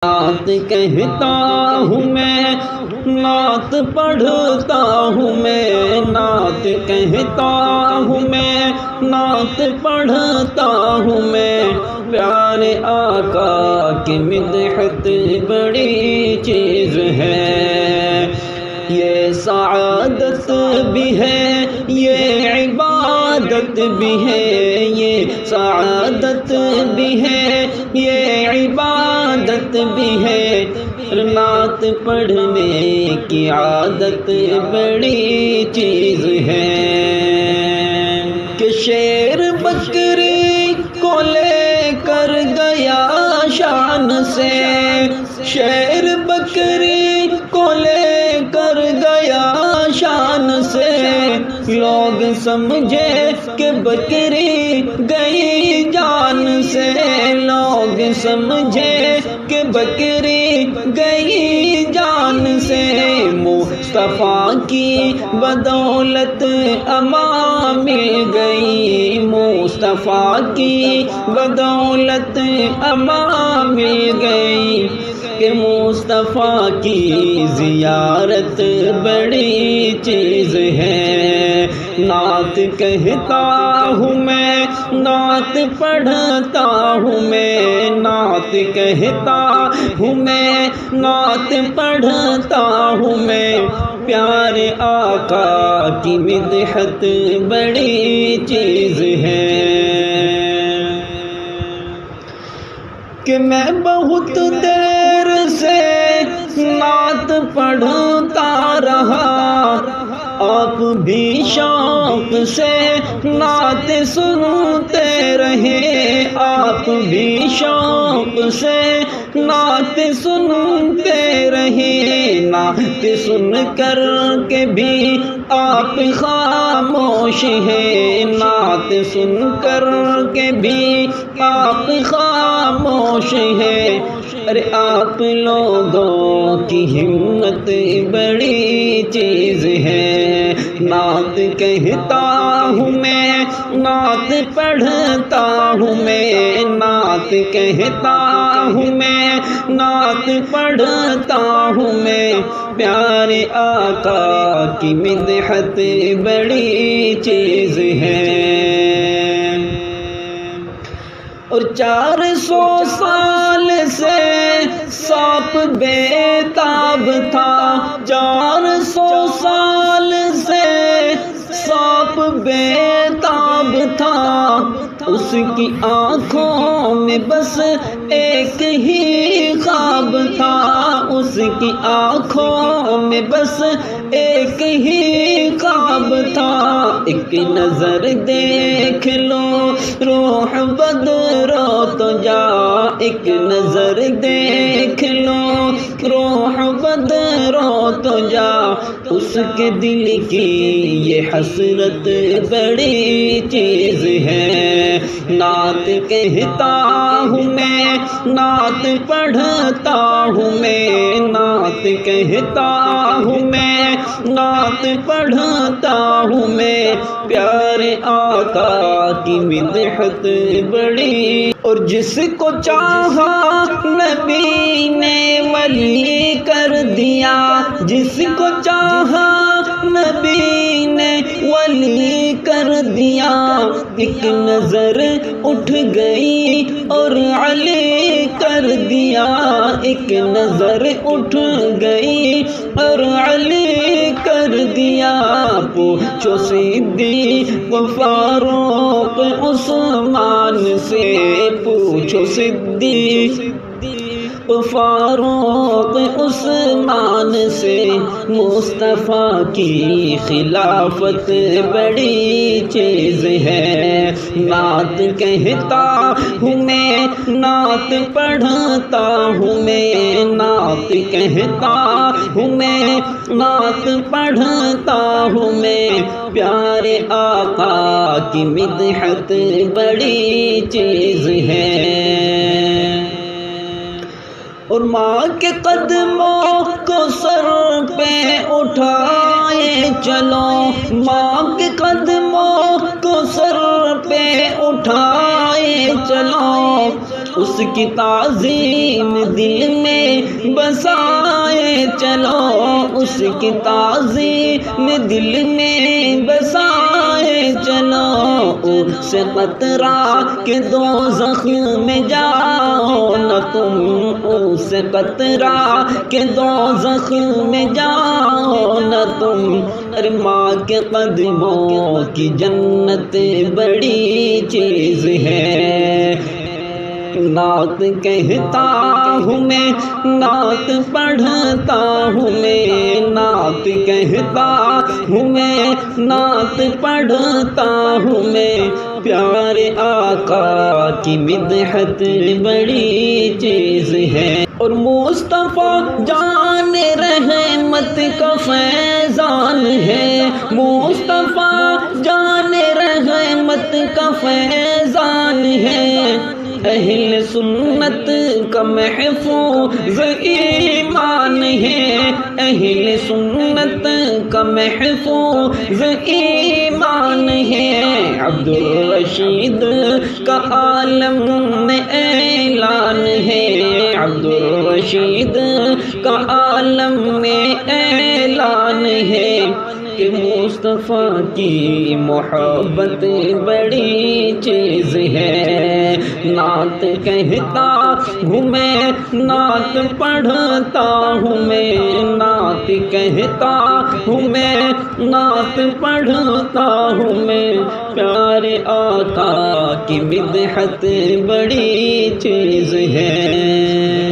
نعت کہتا ہوں میں، نعت پڑھتا ہوں میں، نعت کہتا ہوں میں، نعت پڑھتا ہوں میں، پیارے آقا کی مدحت بڑی چیز ہے، یہ سعادت بھی ہے، یہ عبادت بھی ہے، یہ سعادت بھی ہے، یہ عبادت بھی ہے، نعت پڑھنے کی عادت بڑی چیز ہے کہ شیر بکری کو لے کر گیا شان سے، شیر بکری کو لے کر گیا شان سے، لوگ سمجھے کہ بکری گئی جان سے، لوگ سمجھے کہ بکری گئی جان سے، مصطفیٰ کی بدولت امان مل گئی، مصطفیٰ کی بدولت امان مل گئی، کہ مصطفیٰ کی زیارت بڑی چیز ہے، نعت کہتا ہوں میں، نعت پڑھتا ہوں میں، نعت کہتا ہوں میں، نعت پڑھتا ہوں میں، پیارے آقا کی مدحت بڑی چیز ہے کہ میں بہت دیر سے نعت پڑھتا رہا، آپ بھی شوق سے نعت سنتے رہے، آپ بھی شوق سے نعت سنتے رہے، نعت سن کر کے بھی آپ خاموش ہیں، نعت سن کر کے بھی آپ خاموش ہیں، ارے آپ لوگوں کی ہمت بڑی چیز ہے، نعت کہتا ہوں میں، نعت پڑھتا ہوں میں، نعت کہتا ہوں میں، نعت پڑھتا ہوں میں، پیارے آقا کی مدحت بڑی چیز ہے، اور 400 سال سے سانپ بے تاب تھا، 400 سال سے سانپ بے تاب تھا، اس کی آنکھوں میں بس ایک ہی خواب تھا، اس کی آنکھوں میں بس ایک ہی خواب تھا، ایک نظر دیکھ لو روح بدرو تو جا، ایک نظر دیکھ لو روح بدرو تو جا، اس کے دل کی یہ حسرت بڑی چیز ہے، نعت کہتا ہوں میں، نعت پڑھتا ہوں میں، نعت کہتا ہوں میں، نعت پڑھتا ہوں میں، پیارے آقا کی مدحت بڑی، اور جس کو چاہا نبی نے ولی کر دیا، جس کو چاہا نبی نے ولی کر دیا، ایک نظر اٹھ گئی اور علی کر دیا، ایک نظر اٹھ گئی اور علی کر دیا، پوچھو صدیق فاروق عثمان سے، پوچھو صدیق فاروق عثمان سے، مصطفیٰ کی خلافت بڑی چیز ہے، نعت کہتا ہوں میں، نعت پڑھتا ہوں میں، نعت کہتا ہوں میں، نعت پڑھتا ہوں میں، پیارے آقا کی مدحت بڑی چیز ہے، اور ماں کے قدموں کو سر پہ اٹھائے چلو، ماں کے قدموں کو سر پہ اٹھائے چلو، اس کی تعظیم دل میں بسائے چلو، اس کی تعظیم دل میں بسائے چلو، اس قطرہ کے دوزخ میں جاؤ نہ تم، اس قطرہ کے دوزخ میں جاؤ نہ تم، ارے ماں کے قدموں کی جنت بڑی چیز ہے۔ نعت کہتا ہوں میں، نعت پڑھتا ہوں میں، نعت کہتا ہوں میں، نعت پڑھتا ہوں میں، پیارے آقا کی مدحت بڑی چیز ہے۔ اور مصطفیٰ جان رحمت کا فیضان ہے، مصطفیٰ جان رحمت کا فیضان ہے، اہل سنت کا محفوظ ایمان ہے، اہل سنت کا محفوظ ایمان ہے۔ عبدالرشید کا عالم میں اعلان ہے، عبدالرشید کا عالم میں اعلان ہے کہ مصطفیٰ کی محبت بڑی چیز ہے۔ نعت کہتا ہوں میں، نعت پڑھتا ہوں میں، نعت کہتا ہوں میں، نعت پڑھتا ہوں میں، پیارے آقا کی مدحت بڑی چیز ہے۔